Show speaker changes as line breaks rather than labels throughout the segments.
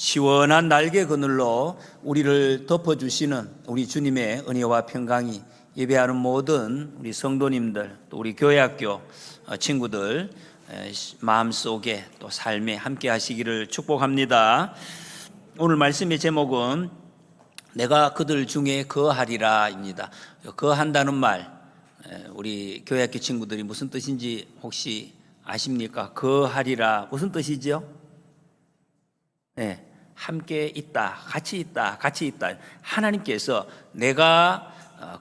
시원한 날개 그늘로 우리를 덮어주시는 우리 주님의 은혜와 평강이 예배하는 모든 우리 성도님들, 또 우리 교회학교 친구들 마음속에 또 삶에 함께 하시기를 축복합니다. 오늘 말씀의 제목은 내가 그들 중에 거하리라입니다. 거한다는 말, 우리 교회학교 친구들이 무슨 뜻인지 혹시 아십니까? 거하리라 무슨 뜻이죠? 네, 함께 있다, 같이 있다, 같이 있다. 하나님께서 내가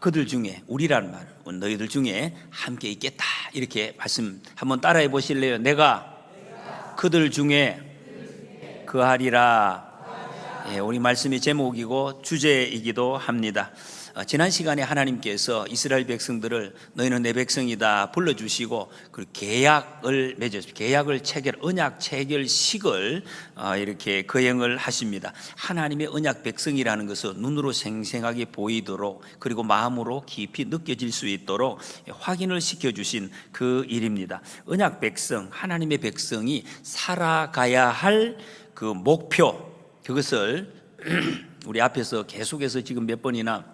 그들 중에, 우리라는 말, 너희들 중에 함께 있겠다, 이렇게 말씀 한번 따라해 보실래요? 내가 그들 중에 거하리라. 예, 우리 말씀의 제목이고 주제이기도 합니다. 지난 시간에 하나님께서 이스라엘 백성들을 너희는 내 백성이다 불러주시고 그 계약을 맺었습니다. 계약을 체결, 언약 체결식을 이렇게 거행을 하십니다. 하나님의 언약 백성이라는 것은 눈으로 생생하게 보이도록, 그리고 마음으로 깊이 느껴질 수 있도록 확인을 시켜주신 그 일입니다. 언약 백성, 하나님의 백성이 살아가야 할 그 목표, 그것을 우리 앞에서 계속해서 지금 몇 번이나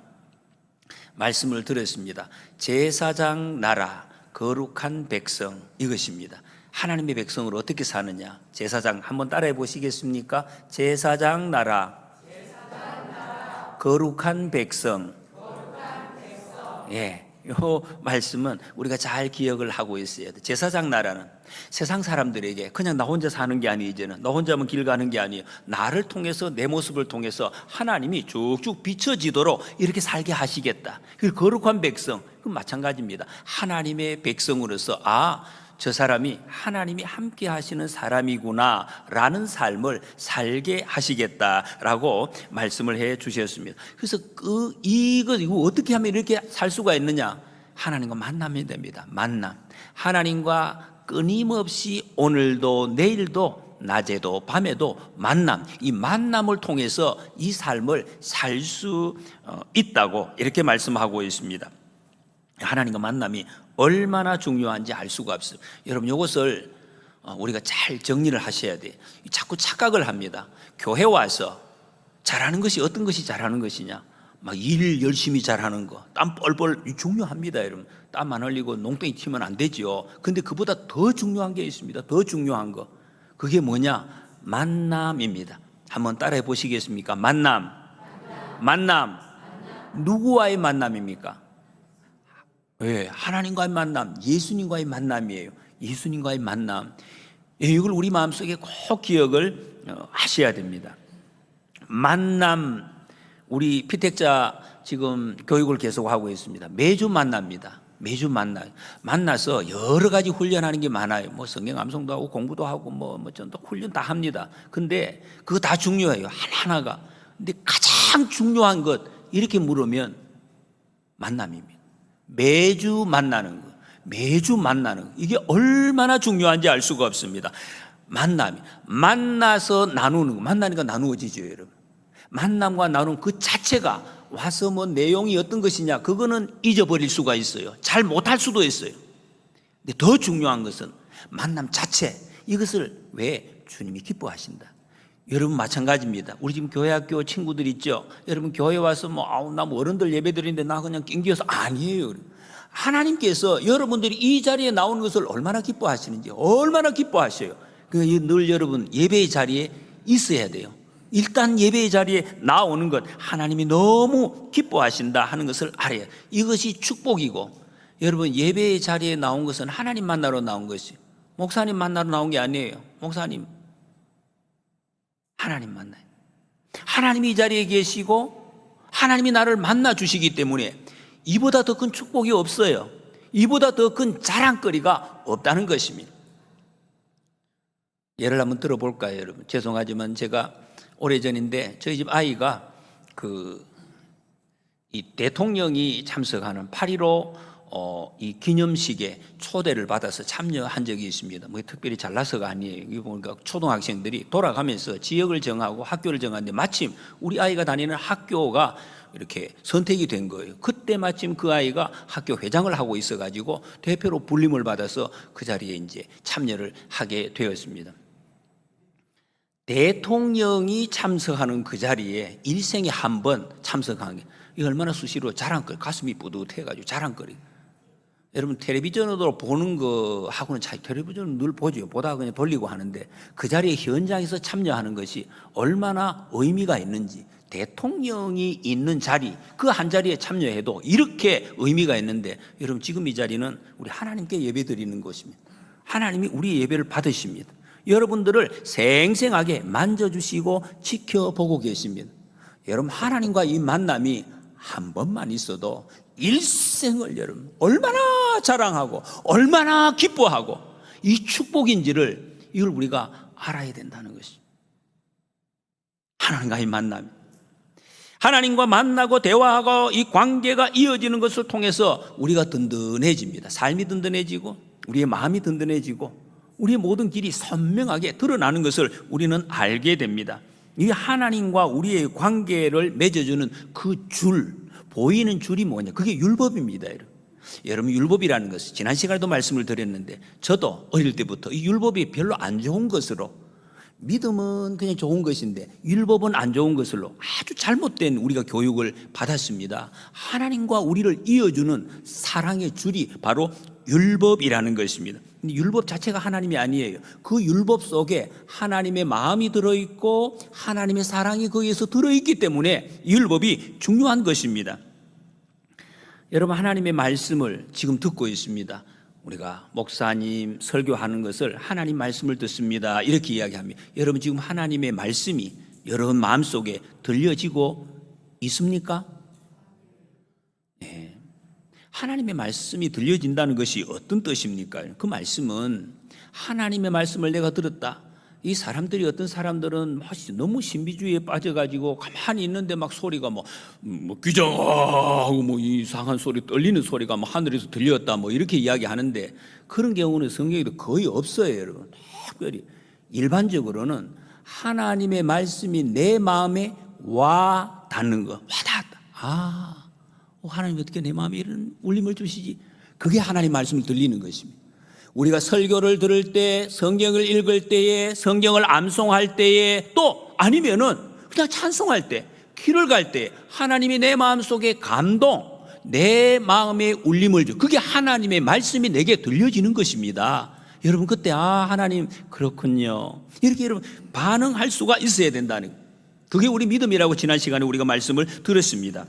말씀을 드렸습니다. 제사장 나라, 거룩한 백성, 이것입니다. 하나님의 백성으로 어떻게 사느냐? 제사장 한번 따라해 보시겠습니까? 제사장 나라, 거룩한 백성. 예, 이 말씀은 우리가 잘 기억을 하고 있어야 돼. 제사장 나라는 세상 사람들에게 그냥 나 혼자 사는 게 아니에요. 이제는 나 혼자만 길 가는 게 아니에요. 나를 통해서, 내 모습을 통해서 하나님이 쭉쭉 비춰지도록 이렇게 살게 하시겠다. 그 거룩한 백성, 그 마찬가지입니다. 하나님의 백성으로서 저 사람이 하나님이 함께 하시는 사람이구나 라는 삶을 살게 하시겠다라고 말씀을 해 주셨습니다. 그래서 이거 어떻게 하면 이렇게 살 수가 있느냐? 하나님과 만나면 됩니다. 만남. 하나님과 끊임없이 오늘도 내일도 낮에도 밤에도 만남, 이 만남을 통해서 이 삶을 살 수 있다고 이렇게 말씀하고 있습니다. 하나님과 만남이 얼마나 중요한지 알 수가 없어요. 여러분, 이것을 우리가 잘 정리를 하셔야 돼요. 자꾸 착각을 합니다. 교회 와서 잘하는 것이 어떤 것이 잘하는 것이냐? 막 일 열심히 잘하는 거, 땀 뻘뻘, 중요합니다. 여러분, 땀 안 흘리고 농땡이 튀면 안 되죠. 근데 그보다 더 중요한 게 있습니다. 더 중요한 거, 그게 뭐냐? 만남입니다. 한번 따라해 보시겠습니까? 만남. 누구와의 만남입니까? 예, 하나님과의 만남, 예수님과의 만남이에요. 예수님과의 만남. 예, 이걸 우리 마음속에 꼭 기억을 하셔야 됩니다. 만남, 우리 피택자 지금 교육을 계속하고 있습니다. 매주 만납니다. 매주 만나서 여러 가지 훈련하는 게 많아요. 뭐 성경 암송도 하고 공부도 하고 전도 훈련 다 합니다. 근데 그거 다 중요해요. 하나하나가. 근데 가장 중요한 것, 이렇게 물으면 만남입니다. 매주 만나는 거, 이게 얼마나 중요한지 알 수가 없습니다. 만나서 나누는 거, 만나니까 나누어지죠, 여러분. 만남과 나누는 그 자체가 와서 뭐 내용이 어떤 것이냐, 그거는 잊어버릴 수가 있어요. 잘 못할 수도 있어요. 근데 더 중요한 것은 만남 자체, 이것을 왜 주님이 기뻐하신다. 여러분 마찬가지입니다. 우리 지금 교회학교 친구들 있죠. 여러분 교회 와서 나 어른들 예배 드리는데 나 그냥 낑겨서, 아니에요. 하나님께서 여러분들이 이 자리에 나오는 것을 얼마나 기뻐하시는지, 얼마나 기뻐하셔요. 늘 여러분 예배의 자리에 있어야 돼요. 일단 예배의 자리에 나오는 것, 하나님이 너무 기뻐하신다 하는 것을 알아요. 이것이 축복이고, 여러분 예배의 자리에 나온 것은 하나님 만나러 나온 것이, 목사님 만나러 나온 게 아니에요. 하나님 만나요. 하나님이 이 자리에 계시고 하나님이 나를 만나 주시기 때문에 이보다 더 큰 축복이 없어요. 이보다 더 큰 자랑거리가 없다는 것입니다. 예를 한번 들어볼까요, 여러분? 죄송하지만 제가 오래전인데 저희 집 아이가 이 대통령이 참석하는 8.15 이 기념식에 초대를 받아서 참여한 적이 있습니다. 특별히 잘나서가 아니에요. 이거 보니까 초등학생들이 돌아가면서 지역을 정하고 학교를 정하는데 마침 우리 아이가 다니는 학교가 이렇게 선택이 된 거예요. 그때 마침 그 아이가 학교 회장을 하고 있어가지고 대표로 불림을 받아서 그 자리에 이제 참여를 하게 되었습니다. 대통령이 참석하는 그 자리에 일생에 한 번 참석하는 게 이 얼마나 수시로 자랑거리, 가슴이 뿌듯해가지고 자랑거리. 여러분 텔레비전으로 보는 거하고는 차이. 텔레비전은 늘 보죠. 보다가 그냥 돌리고 하는데 그 자리에 현장에서 참여하는 것이 얼마나 의미가 있는지. 대통령이 있는 자리, 그 한 자리에 참여해도 이렇게 의미가 있는데, 여러분 지금 이 자리는 우리 하나님께 예배 드리는 곳입니다. 하나님이 우리 예배를 받으십니다. 여러분들을 생생하게 만져주시고 지켜보고 계십니다. 여러분 하나님과 이 만남이 한 번만 있어도 일생을 여러분 얼마나 자랑하고 얼마나 기뻐하고 이 축복인지를 이걸 우리가 알아야 된다는 것이죠. 하나님과의 만남, 하나님과 만나고 대화하고 이 관계가 이어지는 것을 통해서 우리가 든든해집니다. 삶이 든든해지고 우리의 마음이 든든해지고 우리의 모든 길이 선명하게 드러나는 것을 우리는 알게 됩니다. 이 하나님과 우리의 관계를 맺어주는 그 줄, 보이는 줄이 뭐냐? 그게 율법입니다. 여러분 율법이라는 것은 지난 시간에도 말씀을 드렸는데, 저도 어릴 때부터 이 율법이 별로 안 좋은 것으로, 믿음은 그냥 좋은 것인데 율법은 안 좋은 것으로 아주 잘못된 우리가 교육을 받았습니다. 하나님과 우리를 이어주는 사랑의 줄이 바로 율법이라는 것입니다. 근데 율법 자체가 하나님이 아니에요. 그 율법 속에 하나님의 마음이 들어있고 하나님의 사랑이 거기에서 들어있기 때문에 율법이 중요한 것입니다. 여러분 하나님의 말씀을 지금 듣고 있습니다. 우리가 목사님 설교하는 것을 하나님 말씀을 듣습니다 이렇게 이야기합니다. 여러분 지금 하나님의 말씀이 여러분 마음속에 들려지고 있습니까? 네. 하나님의 말씀이 들려진다는 것이 어떤 뜻입니까? 그 말씀은 하나님의 말씀을 내가 들었다. 이 사람들이, 어떤 사람들은 너무 신비주의에 빠져가지고 가만히 있는데 막 소리가 귀정하고 이상한 소리, 떨리는 소리가 하늘에서 들렸다 이렇게 이야기하는데, 그런 경우는 성경에도 거의 없어요, 여러분. 특별히 일반적으로는 하나님의 말씀이 내 마음에 와 닿는 거, 와닿았다. 하나님 어떻게 내 마음에 이런 울림을 주시지? 그게 하나님 말씀을 들리는 것입니다. 우리가 설교를 들을 때, 성경을 읽을 때에, 성경을 암송할 때에, 또 아니면은 그냥 찬송할 때, 길을 갈 때 하나님이 내 마음속에 감동, 내 마음에 울림을 줘. 그게 하나님의 말씀이 내게 들려지는 것입니다. 여러분 그때 하나님 그렇군요 이렇게 여러분 반응할 수가 있어야 된다는 거예요. 그게 우리 믿음이라고 지난 시간에 우리가 말씀을 들었습니다.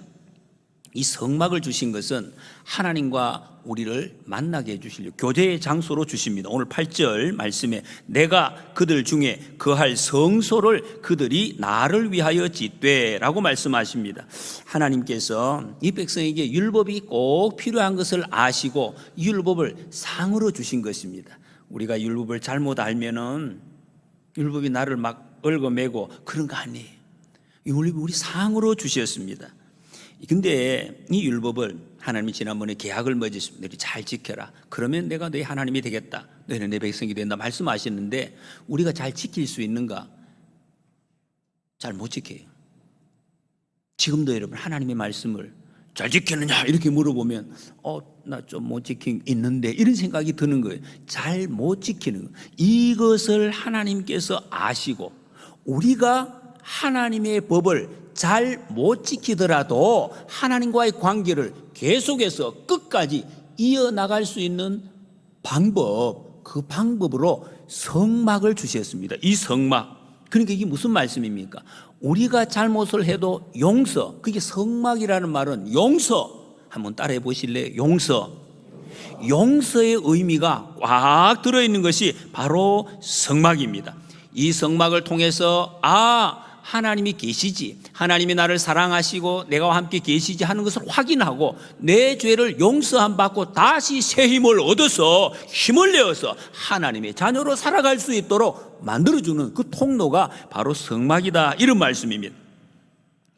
이 성막을 주신 것은 하나님과 우리를 만나게 해주시려고 교제의 장소로 주십니다. 오늘 8절 말씀에 내가 그들 중에 거할 성소를 그들이 나를 위하여 짓되 라고 말씀하십니다. 하나님께서 이 백성에게 율법이 꼭 필요한 것을 아시고 율법을 상으로 주신 것입니다. 우리가 율법을 잘못 알면은 율법이 나를 막 얽어매고 그런 거 아니에요. 이 율법이 우리 상으로 주셨습니다. 근데 이 율법을 하나님이 지난번에 계약을 맺으시면 너희 잘 지켜라. 그러면 내가 너희 하나님이 되겠다. 너희는 내 백성이 된다 말씀하셨는데, 우리가 잘 지킬 수 있는가? 잘 못 지켜요. 지금도 여러분 하나님의 말씀을 잘 지켰느냐 이렇게 물어보면 나 좀 못 지킨 있는데 이런 생각이 드는 거예요. 잘 못 지키는 거. 이것을 하나님께서 아시고 우리가 하나님의 법을 잘 못 지키더라도 하나님과의 관계를 계속해서 끝까지 이어나갈 수 있는 방법, 그 방법으로 성막을 주셨습니다. 이 성막, 그러니까 이게 무슨 말씀입니까? 우리가 잘못을 해도 용서, 그게 성막이라는 말은 용서, 한번 따라해 보실래요? 용서. 용서의 의미가 꽉 들어있는 것이 바로 성막입니다. 이 성막을 통해서 하나님이 계시지, 하나님이 나를 사랑하시고 내가 함께 계시지 하는 것을 확인하고 내 죄를 용서함 받고 다시 새 힘을 얻어서 힘을 내어서 하나님의 자녀로 살아갈 수 있도록 만들어주는 그 통로가 바로 성막이다, 이런 말씀입니다.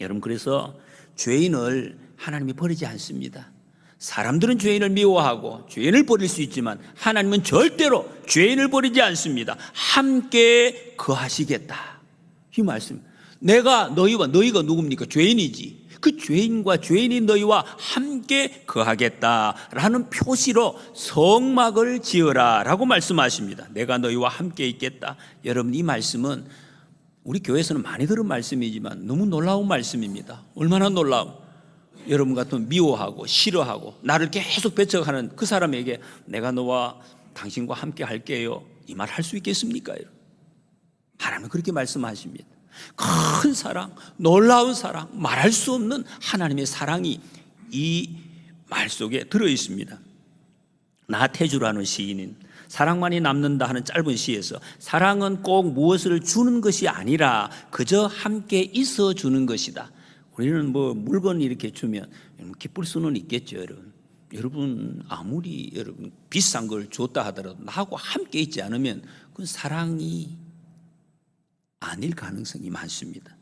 여러분 그래서 죄인을 하나님이 버리지 않습니다. 사람들은 죄인을 미워하고 죄인을 버릴 수 있지만 하나님은 절대로 죄인을 버리지 않습니다. 함께 거하시겠다, 이 말씀. 내가 너희가 누굽니까? 죄인이지. 그 죄인과 죄인인 너희와 함께 거하겠다라는 표시로 성막을 지어라 라고 말씀하십니다. 내가 너희와 함께 있겠다. 여러분 이 말씀은 우리 교회에서는 많이 들은 말씀이지만 너무 놀라운 말씀입니다. 얼마나 놀라운. 여러분 같으면 미워하고 싫어하고 나를 계속 배척하는 그 사람에게 내가 너와 당신과 함께 할게요, 이 말 할 수 있겠습니까? 여러분? 하나님은 그렇게 말씀하십니다. 큰 사랑, 놀라운 사랑, 말할 수 없는 하나님의 사랑이 이 말 속에 들어 있습니다. 나태주라는 시인인 사랑만이 남는다 하는 짧은 시에서 사랑은 꼭 무엇을 주는 것이 아니라 그저 함께 있어 주는 것이다. 우리는 뭐 물건 이렇게 주면 기쁠 수는 있겠죠, 여러분. 여러분 아무리 여러분 비싼 걸 줬다 하더라도 나하고 함께 있지 않으면 그건 사랑이 아닐 가능성이 많습니다.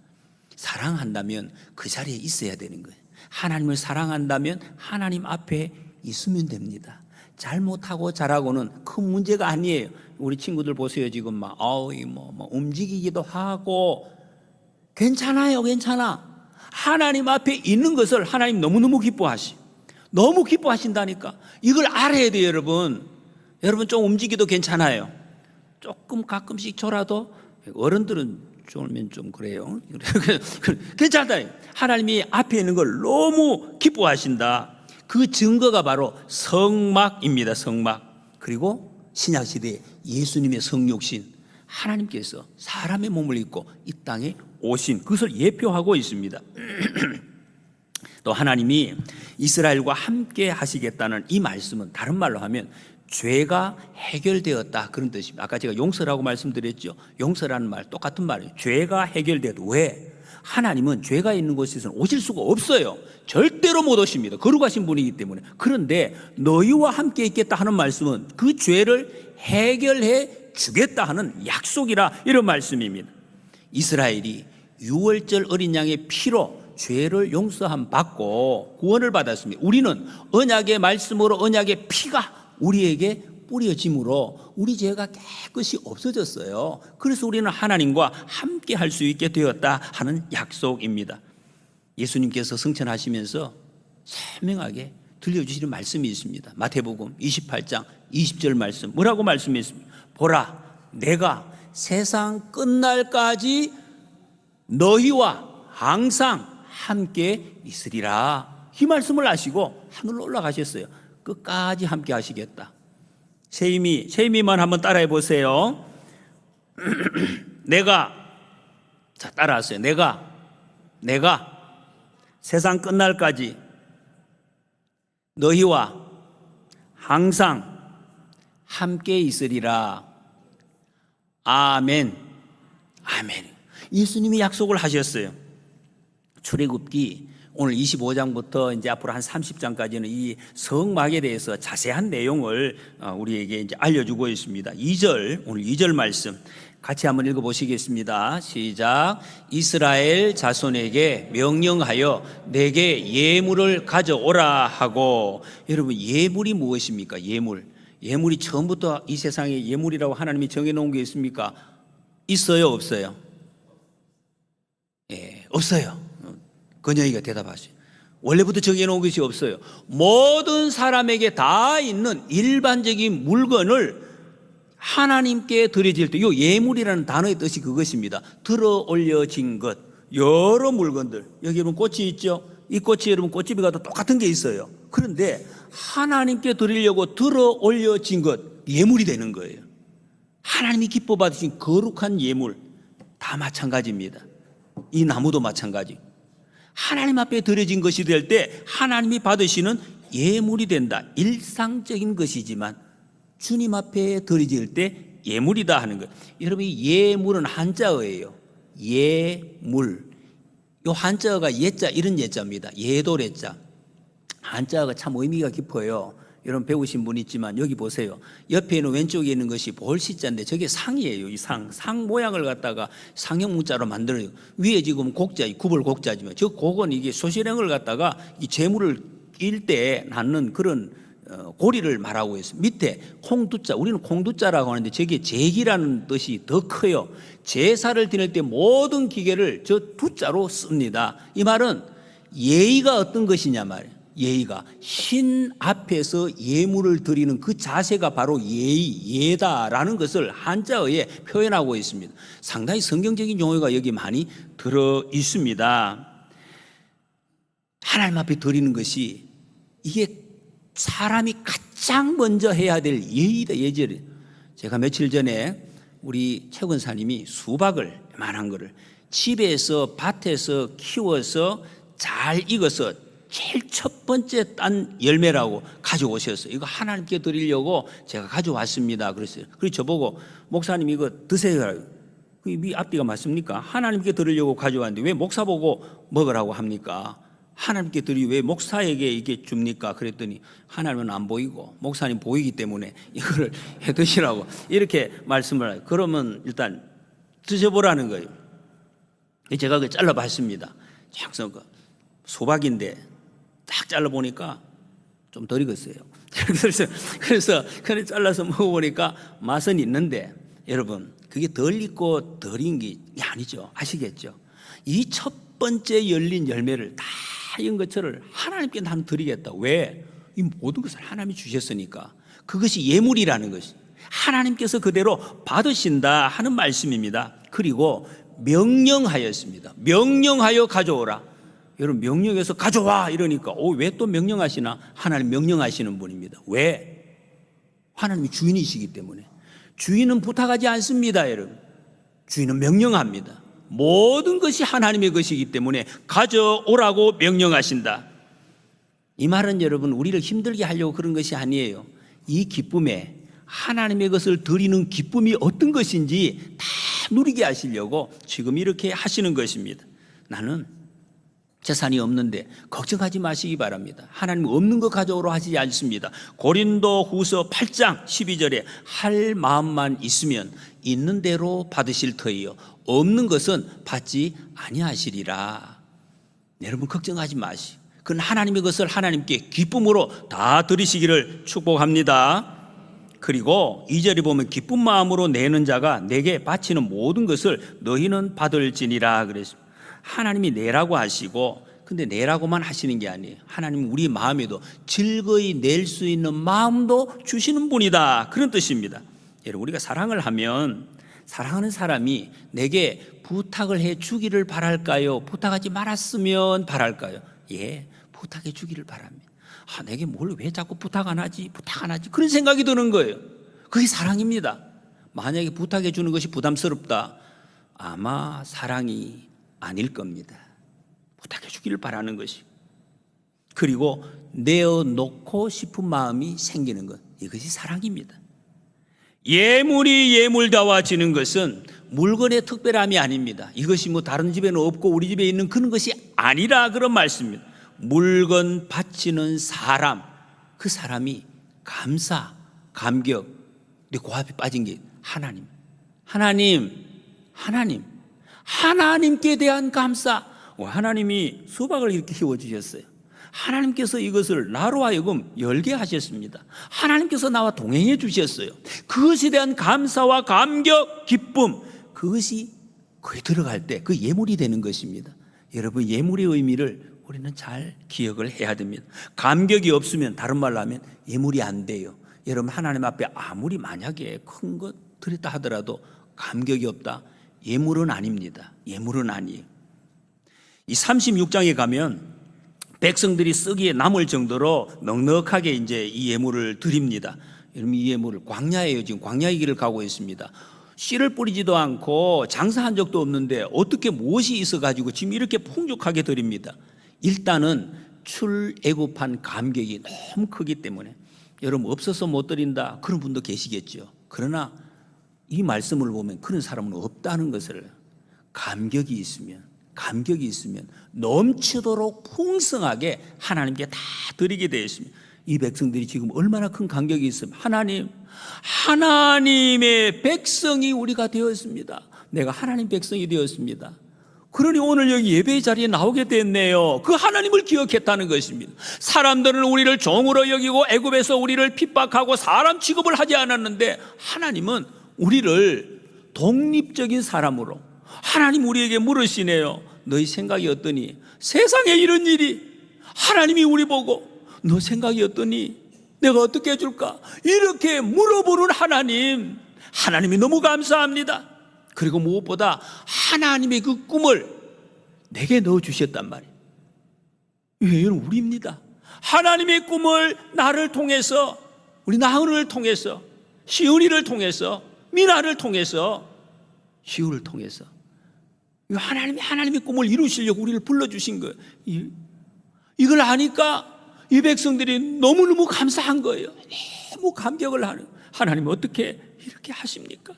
사랑한다면 그 자리에 있어야 되는 거예요. 하나님을 사랑한다면 하나님 앞에 있으면 됩니다. 잘못하고 잘하고는 큰 문제가 아니에요. 우리 친구들 보세요. 지금 막 움직이기도 하고 괜찮아요, 괜찮아. 하나님 앞에 있는 것을 하나님 너무너무 기뻐하시. 너무 기뻐하신다니까. 이걸 알아야 돼요, 여러분. 여러분 좀 움직이도 괜찮아요. 조금 가끔씩 졸아도 어른들은 졸면 좀 그래요. 괜찮다. 하나님이 앞에 있는 걸 너무 기뻐하신다. 그 증거가 바로 성막입니다. 성막. 그리고 신약시대에 예수님의 성육신, 하나님께서 사람의 몸을 입고 이 땅에 오신 그것을 예표하고 있습니다. 또 하나님이 이스라엘과 함께 하시겠다는 이 말씀은 다른 말로 하면 죄가 해결되었다, 그런 뜻입니다. 아까 제가 용서라고 말씀드렸죠. 용서라는 말 똑같은 말이에요. 죄가 해결되었다. 왜? 하나님은 죄가 있는 곳에서는 오실 수가 없어요. 절대로 못 오십니다. 거룩하신 분이기 때문에. 그런데 너희와 함께 있겠다 하는 말씀은 그 죄를 해결해 주겠다 하는 약속이라, 이런 말씀입니다. 이스라엘이 유월절 어린 양의 피로 죄를 용서함 받고 구원을 받았습니다. 우리는 언약의 말씀으로 언약의 피가 우리에게 뿌려짐으로 우리 죄가 깨끗이 없어졌어요. 그래서 우리는 하나님과 함께 할 수 있게 되었다 하는 약속입니다. 예수님께서 승천하시면서 선명하게 들려주시는 말씀이 있습니다. 마태복음 28장 20절 말씀, 뭐라고 말씀했습니까? 보라, 내가 세상 끝날까지 너희와 항상 함께 있으리라. 이 말씀을 하시고 하늘로 올라가셨어요. 끝까지 함께 하시겠다. 세임이만 한번 따라해 보세요. 내가, 자, 따라하세요. 내가 세상 끝날까지 너희와 항상 함께 있으리라. 아멘. 아멘. 예수님이 약속을 하셨어요. 출애굽기 오늘 25장부터 이제 앞으로 한 30장까지는 이 성막에 대해서 자세한 내용을 우리에게 이제 알려주고 있습니다. 2절, 오늘 2절 말씀 같이 한번 읽어보시겠습니다. 시작. 이스라엘 자손에게 명령하여 내게 예물을 가져오라 하고. 여러분, 예물이 무엇입니까? 예물이 처음부터 이 세상에 예물이라고 하나님이 정해놓은 게 있습니까? 있어요, 없어요? 예, 없어요. 건영이가 대답하세요. 원래부터 정해놓은 것이 없어요. 모든 사람에게 다 있는 일반적인 물건을 하나님께 드려질 때, 이 예물이라는 단어의 뜻이 그것입니다. 들어 올려진 것, 여러 물건들. 여기 여러분 꽃이 있죠? 이 꽃이 여러분 꽃집에 가도 똑같은 게 있어요. 그런데 하나님께 드리려고 들어 올려진 것, 예물이 되는 거예요. 하나님이 기뻐 받으신 거룩한 예물 다 마찬가지입니다. 이 나무도 마찬가지. 하나님 앞에 드려진 것이 될 때 하나님이 받으시는 예물이 된다. 일상적인 것이지만 주님 앞에 드려질 때 예물이다 하는 거예요. 여러분, 이 예물은 한자어예요. 예물. 이 한자어가 예자, 이런 예자입니다. 예도래자. 한자어가 참 의미가 깊어요. 여러분 배우신 분 있지만 여기 보세요. 옆에 있는 왼쪽에 있는 것이 볼시자인데 저게 상이에요. 이 상 모양을 갖다가 상형 문자로 만들어요. 위에 지금 곡자, 구벌 곡자지만 저 곡은 이게 소실행을 갖다가 이 재물을 낄 때 낳는 그런 고리를 말하고 있어요. 밑에 콩두자, 우리는 콩두자라고 하는데 저게 제기라는 뜻이 더 커요. 제사를 드릴 때 모든 기계를 저 두자로 씁니다. 이 말은 예의가 어떤 것이냐 말이에요. 예의가 신 앞에서 예물을 드리는 그 자세가 바로 예다라는 것을 한자어에 표현하고 있습니다. 상당히 성경적인 용어가 여기 많이 들어 있습니다. 하나님 앞에 드리는 것이 이게 사람이 가장 먼저 해야 될 예의다, 예절이에요. 제가 며칠 전에 우리 최 권사님이 수박을 만한 거를 집에서 밭에서 키워서 잘 익어서 제일 첫 번째 딴 열매라고 가져오셨어요. 이거 하나님께 드리려고 제가 가져왔습니다. 그랬어요. 그래서 저보고 목사님 이거 드세요. 이 앞뒤가 맞습니까? 하나님께 드리려고 가져왔는데 왜 목사 보고 먹으라고 합니까? 하나님께 드리 왜 목사에게 이게 줍니까? 그랬더니 하나님은 안 보이고 목사님 보이기 때문에 이거를 해 드시라고 이렇게 말씀을 해요. 그러면 일단 드셔보라는 거예요. 제가 그 잘라봤습니다. 소박인데 딱 잘라보니까 좀 덜 익었어요. 그래서 잘라서 먹어보니까 맛은 있는데 여러분 그게 덜 익고 덜 익은 게 아니죠. 아시겠죠? 이 첫 번째 열린 열매를 다 익은 것을 하나님께 나는 드리겠다. 왜? 이 모든 것을 하나님이 주셨으니까. 그것이 예물이라는 것이 하나님께서 그대로 받으신다 하는 말씀입니다. 그리고 명령하였습니다. 명령하여 가져오라. 여러분 명령해서 가져와 이러니까 왜 또 명령하시나? 하나님 명령하시는 분입니다. 왜? 하나님이 주인이시기 때문에. 주인은 부탁하지 않습니다. 여러분 주인은 명령합니다. 모든 것이 하나님의 것이기 때문에 가져오라고 명령하신다. 이 말은 여러분 우리를 힘들게 하려고 그런 것이 아니에요. 이 기쁨에 하나님의 것을 드리는 기쁨이 어떤 것인지 다 누리게 하시려고 지금 이렇게 하시는 것입니다. 나는 재산이 없는데 걱정하지 마시기 바랍니다. 하나님 없는 거 가져오라 하지 않습니다. 고린도 후서 8장 12절에 할 마음만 있으면 있는 대로 받으실 터이요 없는 것은 받지 아니하시리라. 여러분 걱정하지 마시고 그건 하나님의 것을 하나님께 기쁨으로 다 드리시기를 축복합니다. 그리고 2절에 보면 기쁜 마음으로 내는 자가 내게 바치는 모든 것을 너희는 받을지니라 그랬습니다. 하나님이 내라고 하시고 근데 내라고만 하시는 게 아니에요. 하나님은 우리 마음에도 즐거이 낼 수 있는 마음도 주시는 분이다 그런 뜻입니다. 여러분 우리가 사랑을 하면 사랑하는 사람이 내게 부탁을 해 주기를 바랄까요? 부탁하지 말았으면 바랄까요? 예, 부탁해 주기를 바랍니다. 내게 뭘 왜 자꾸 부탁 안 하지? 그런 생각이 드는 거예요. 그게 사랑입니다. 만약에 부탁해 주는 것이 부담스럽다. 아마 사랑이 아닐 겁니다. 부탁해 주기를 바라는 것이. 그리고 내어놓고 싶은 마음이 생기는 것. 이것이 사랑입니다. 예물이 예물다워지는 것은 물건의 특별함이 아닙니다. 이것이 다른 집에는 없고 우리 집에 있는 그런 것이 아니라 그런 말씀입니다. 물건 바치는 사람, 그 사람이 감사, 감격, 근데 그 앞에 빠진 게 하나님께 대한 감사. 하나님이 수박을 이렇게 키워주셨어요. 하나님께서 이것을 나로 하여금 열게 하셨습니다. 하나님께서 나와 동행해 주셨어요. 그것에 대한 감사와 감격, 기쁨, 그것이 거기 들어갈 때 그 예물이 되는 것입니다. 여러분 예물의 의미를 우리는 잘 기억을 해야 됩니다. 감격이 없으면 다른 말로 하면 예물이 안 돼요. 여러분 하나님 앞에 아무리 만약에 큰 것 드렸다 하더라도 감격이 없다. 예물은 아닙니다. 예물은 아니에요. 이 36장에 가면 백성들이 쓰기에 남을 정도로 넉넉하게 이제 이 예물을 드립니다. 여러분 이 예물을 광야예요. 지금 광야의 길을 가고 있습니다. 씨를 뿌리지도 않고 장사한 적도 없는데 어떻게 무엇이 있어가지고 지금 이렇게 풍족하게 드립니다. 일단은 출애굽한 감격이 너무 크기 때문에 여러분 없어서 못 드린다 그런 분도 계시겠죠. 그러나 이 말씀을 보면 그런 사람은 없다는 것을 감격이 있으면 넘치도록 풍성하게 하나님께 다 드리게 되어 있습니다. 이 백성들이 지금 얼마나 큰 감격이 있으면 하나님의 백성이 우리가 되었습니다. 내가 하나님 백성이 되었습니다. 그러니 오늘 여기 예배의 자리에 나오게 됐네요. 그 하나님을 기억했다는 것입니다. 사람들은 우리를 종으로 여기고 애굽에서 우리를 핍박하고 사람 취급을 하지 않았는데 하나님은 우리를 독립적인 사람으로 하나님 우리에게 물으시네요. 너희 생각이 어떠니? 세상에 이런 일이 하나님이 우리 보고 너 생각이 어떠니? 내가 어떻게 해줄까? 이렇게 물어보는 하나님이 너무 감사합니다. 그리고 무엇보다 하나님의 그 꿈을 내게 넣어주셨단 말이에요. 이건 우리입니다. 하나님의 꿈을 나를 통해서, 우리 나은을 통해서, 시은이를 통해서, 미나를 통해서, 시우를 통해서 하나님의 꿈을 이루시려고 우리를 불러주신 거예요. 이걸 아니까 이 백성들이 너무너무 감사한 거예요. 너무 감격을 하는, 하나님 어떻게 이렇게 하십니까?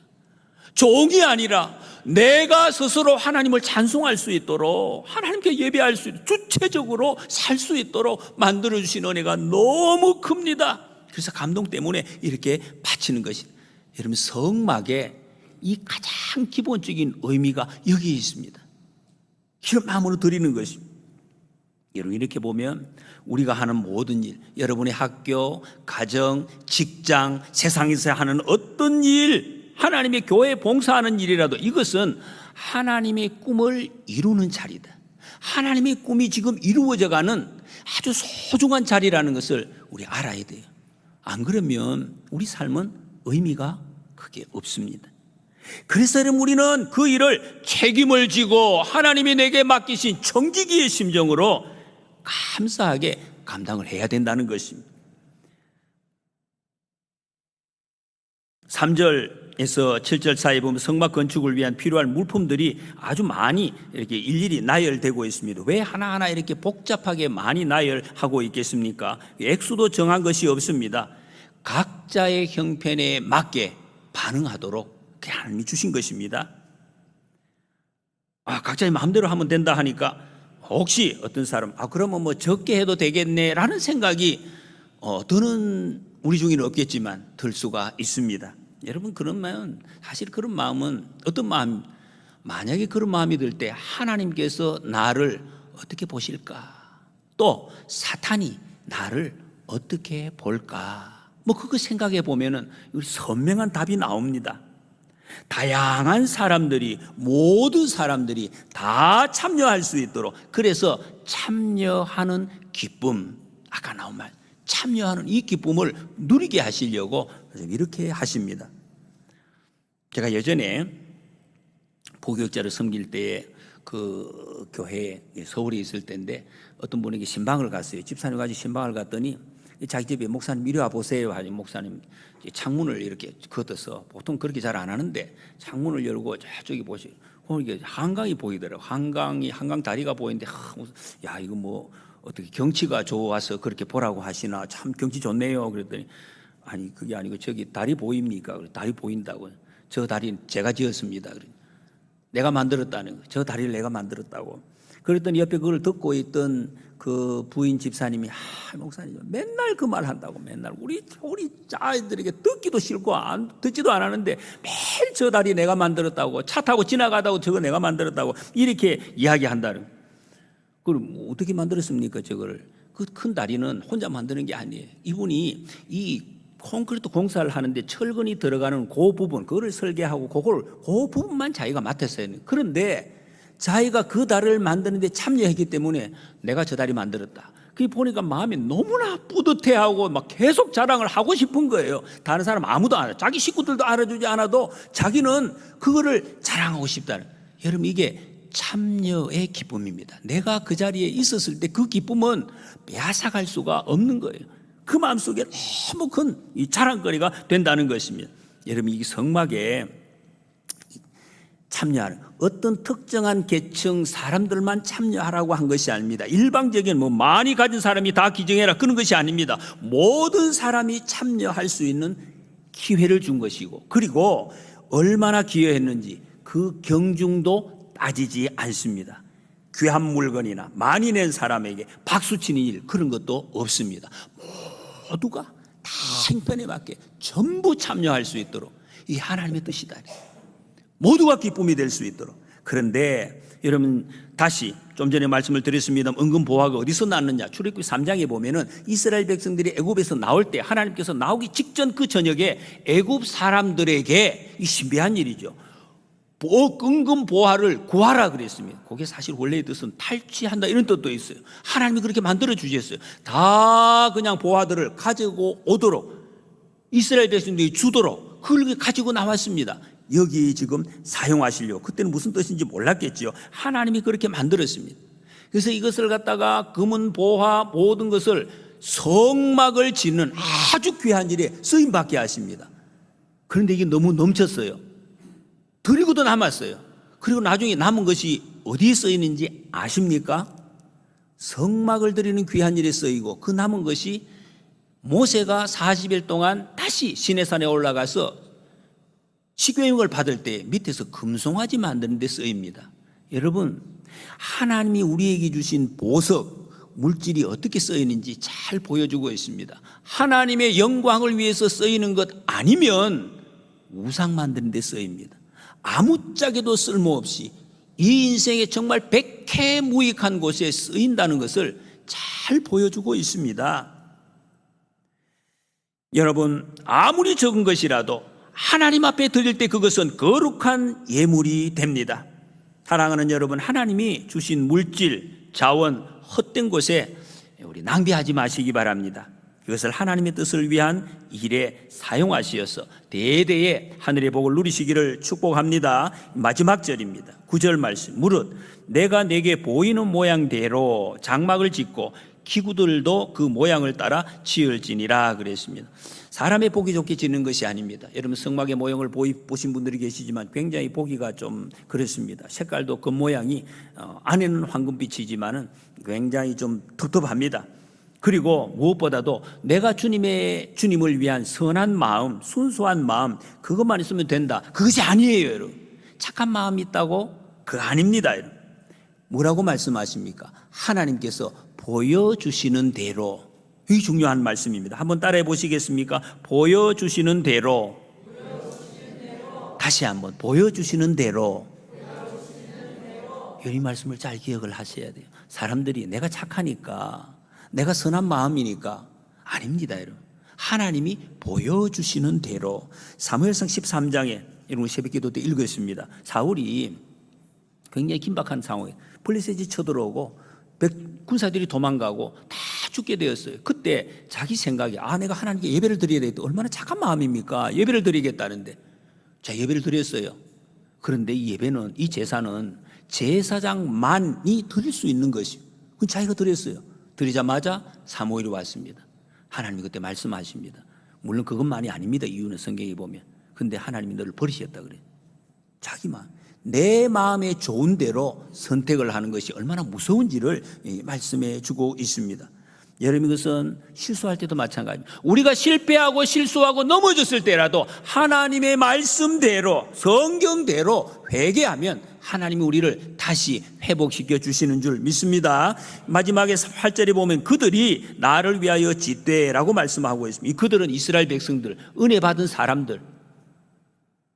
종이 아니라 내가 스스로 하나님을 찬송할 수 있도록, 하나님께 예배할 수 있도록, 주체적으로 살 수 있도록 만들어주신 은혜가 너무 큽니다. 그래서 감동 때문에 이렇게 바치는 것이, 여러분 성막에 이 가장 기본적인 의미가 여기에 있습니다. 이런 마음으로 드리는 것입니다. 여러분 이렇게 보면 우리가 하는 모든 일, 여러분의 학교, 가정, 직장, 세상에서 하는 어떤 일, 하나님의 교회에 봉사하는 일이라도 이것은 하나님의 꿈을 이루는 자리다. 하나님의 꿈이 지금 이루어져가는 아주 소중한 자리라는 것을 우리 알아야 돼요. 안 그러면 우리 삶은 의미가 크게 없습니다. 그래서 여러분 우리는 그 일을 책임을 지고 하나님이 내게 맡기신 청지기의 심정으로 감사하게 감당을 해야 된다는 것입니다. 3절에서 7절 사이에 보면 성막 건축을 위한 필요한 물품들이 아주 많이 이렇게 일일이 나열되고 있습니다. 왜 하나하나 이렇게 복잡하게 많이 나열하고 있겠습니까? 액수도 정한 것이 없습니다. 각자의 형편에 맞게 반응하도록 하나님이 주신 것입니다. 각자의 마음대로 하면 된다 하니까 혹시 어떤 사람 그러면 뭐 적게 해도 되겠네 라는 생각이 드는 우리 중에는 없겠지만 들 수가 있습니다. 여러분 그러면 사실 그런 마음은 어떤 마음, 만약에 그런 마음이 들 때 하나님께서 나를 어떻게 보실까, 또 사탄이 나를 어떻게 볼까, 뭐 그거 생각해 보면은 선명한 답이 나옵니다. 다양한 사람들이, 모든 사람들이 다 참여할 수 있도록, 그래서 참여하는 기쁨, 아까 나온 말, 참여하는 이 기쁨을 누리게 하시려고 이렇게 하십니다. 제가 예전에 부교육자를 섬길 때에 그 교회에 서울에 있을 때인데 어떤 분에게 신방을 갔어요. 집사님 가지고 신방을 갔더니 자기 집에 목사님 이리 와 보세요 하니 목사님 창문을 이렇게 걷어서, 보통 그렇게 잘 안 하는데 창문을 열고 저쪽에 보시, 이게 한강이 보이더라고요. 한강 다리가 보이는데 야 이거 뭐 어떻게 경치가 좋아서 그렇게 보라고 하시나, 참 경치 좋네요. 그랬더니 아니 그게 아니고 저기 다리 보입니까? 다리 보인다고. 저 다리는 제가 지었습니다. 내가 만들었다는 거. 저 다리를 내가 만들었다고. 그랬더니 옆에 그걸 듣고 있던 그 부인 집사님이 목사님 맨날 그 말 한다고, 맨날 우리 아이들에게 듣기도 싫고 듣지도 안 하는데 매일 저 다리 내가 만들었다고, 차 타고 지나가다고 저거 내가 만들었다고 이렇게 이야기한다는. 그럼 어떻게 만들었습니까? 저거를. 그 큰 다리는 혼자 만드는 게 아니에요. 이분이 이 콘크리트 공사를 하는데 철근이 들어가는 그 부분, 그거를 설계하고 그 부분만 자기가 맡았어요. 그런데 자기가 그 다리를 만드는데 참여했기 때문에 내가 저 다리 만들었다. 그게 보니까 마음이 너무나 뿌듯해하고 막 계속 자랑을 하고 싶은 거예요. 다른 사람 아무도 안 알아. 자기 식구들도 알아주지 않아도 자기는 그거를 자랑하고 싶다는. 여러분 이게 참여의 기쁨입니다. 내가 그 자리에 있었을 때 그 기쁨은 빼앗아갈 수가 없는 거예요. 그 마음속에 너무 큰 이 자랑거리가 된다는 것입니다. 여러분 이 성막에 참여하는 어떤 특정한 계층 사람들만 참여하라고 한 것이 아닙니다. 일방적인 뭐 많이 가진 사람이 다 기증해라 그런 것이 아닙니다. 모든 사람이 참여할 수 있는 기회를 준 것이고, 그리고 얼마나 기여했는지 그 경중도 따지지 않습니다. 귀한 물건이나 많이 낸 사람에게 박수치는 일 그런 것도 없습니다. 모두가 다 형편에 맞게 전부 참여할 수 있도록 이 하나님의 뜻이다. 모두가 기쁨이 될 수 있도록. 그런데 여러분 다시 좀 전에 말씀을 드렸습니다. 은근 보화가 어디서 났느냐? 출애굽기 3장에 보면은 이스라엘 백성들이 애굽에서 나올 때 하나님께서 나오기 직전 그 저녁에 애굽 사람들에게 이 신비한 일이죠. 끙금 보화를 구하라 그랬습니다. 그게 사실 원래의 뜻은 탈취한다 이런 뜻도 있어요. 하나님이 그렇게 만들어 주셨어요. 다 그냥 보화들을 가지고 오도록 이스라엘 백성들이 주도록 그걸 가지고 나왔습니다. 여기 지금 사용하시려고. 그때는 무슨 뜻인지 몰랐겠지요. 하나님이 그렇게 만들었습니다. 그래서 이것을 갖다가 금은 보화 모든 것을 성막을 짓는 아주 귀한 일에 쓰임받게 하십니다. 그런데 이게 너무 넘쳤어요. 드리고도 남았어요. 그리고 나중에 남은 것이 어디에 쓰이는지 아십니까? 성막을 드리는 귀한 일에 쓰이고 그 남은 것이 모세가 40일 동안 다시 시내산에 올라가서 식교육을 받을 때 밑에서 금송아지 만드는 데 쓰입니다. 여러분, 하나님이 우리에게 주신 보석, 물질이 어떻게 쓰이는지 잘 보여주고 있습니다. 하나님의 영광을 위해서 쓰이는 것 아니면 우상 만드는 데 쓰입니다. 아무짝에도 쓸모없이 이 인생에 정말 백해무익한 곳에 쓰인다는 것을 잘 보여주고 있습니다. 여러분, 아무리 적은 것이라도 하나님 앞에 드릴 때 그것은 거룩한 예물이 됩니다. 사랑하는 여러분, 하나님이 주신 물질, 자원, 헛된 곳에 우리 낭비하지 마시기 바랍니다. 그것을 하나님의 뜻을 위한 일에 사용하시어서 대대의 하늘의 복을 누리시기를 축복합니다. 마지막 절입니다. 9절 말씀. 무릇 내가 내게 보이는 모양대로 장막을 짓고 기구들도 그 모양을 따라 지을지니라 그랬습니다. 사람의 보기 좋게 짓는 것이 아닙니다. 여러분 성막의 모형을 보신 분들이 계시지만 굉장히 보기가 좀 그렇습니다. 색깔도 그 모양이 안에는 황금빛이지만은 굉장히 좀 텁텁합니다. 그리고 무엇보다도 내가 주님을 위한 선한 마음, 순수한 마음 그것만 있으면 된다. 그것이 아니에요, 여러분. 착한 마음이 있다고? 그거 아닙니다, 여러분. 뭐라고 말씀하십니까? 하나님께서 보여주시는 대로. 이게 중요한 말씀입니다. 한번 따라해 보시겠습니까? 보여주시는 대로. 다시 한번 보여주시는 대로. 이 말씀을 잘 기억을 하셔야 돼요. 사람들이 내가 착하니까, 내가 선한 마음이니까. 아닙니다, 여러분. 하나님이 보여주시는 대로. 사무엘상 13장에 여러분 새벽기도 때 읽었습니다. 사울이 굉장히 긴박한 상황에 블레셋이 쳐들어오고 군사들이 도망가고 다 죽게 되었어요. 그때 자기 생각이 내가 하나님께 예배를 드려야 되겠다. 얼마나 착한 마음입니까? 예배를 드리겠다는데. 자, 예배를 드렸어요. 그런데 이 예배는, 이 제사는 제사장만이 드릴 수 있는 것이요. 그건 자기가 드렸어요. 드리자마자 사무엘이 왔습니다. 하나님이 그때 말씀하십니다. 물론 그것만이 아닙니다. 이유는 성경에 보면. 근데 하나님이 너를 버리셨다 그래요. 자기 마음. 내 마음에 좋은 대로 선택을 하는 것이 얼마나 무서운지를 말씀해 주고 있습니다. 여러분 이것은 실수할 때도 마찬가지입니다. 우리가 실패하고 실수하고 넘어졌을 때라도 하나님의 말씀대로 성경대로 회개하면 하나님이 우리를 다시 회복시켜 주시는 줄 믿습니다. 마지막에 8절에 보면 그들이 나를 위하여 짓되라고 말씀하고 있습니다. 이 그들은 이스라엘 백성들, 은혜 받은 사람들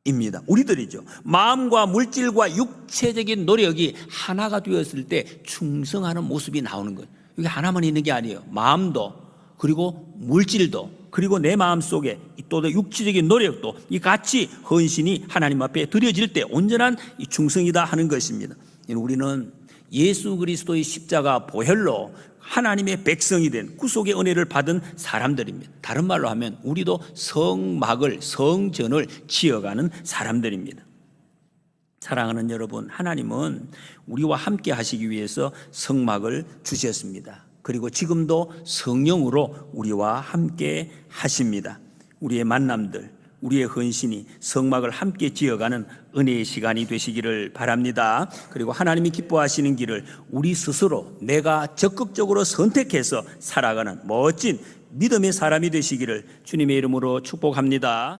입니다. 우리들이죠. 마음과 물질과 육체적인 노력이 하나가 되었을 때 충성하는 모습이 나오는 거예요. 이게 하나만 있는 게 아니에요. 마음도 그리고 물질도 그리고 내 마음 속에 또 육체적인 노력도 이 같이 헌신이 하나님 앞에 드려질 때 온전한 이 충성이다 하는 것입니다. 우리는 예수 그리스도의 십자가 보혈로 하나님의 백성이 된 구속의 은혜를 받은 사람들입니다. 다른 말로 하면 우리도 성막을, 성전을 지어가는 사람들입니다. 사랑하는 여러분, 하나님은 우리와 함께 하시기 위해서 성막을 주셨습니다. 그리고 지금도 성령으로 우리와 함께 하십니다. 우리의 만남들, 우리의 헌신이 성막을 함께 지어가는 은혜의 시간이 되시기를 바랍니다. 그리고 하나님이 기뻐하시는 길을 우리 스스로 내가 적극적으로 선택해서 살아가는 멋진 믿음의 사람이 되시기를 주님의 이름으로 축복합니다.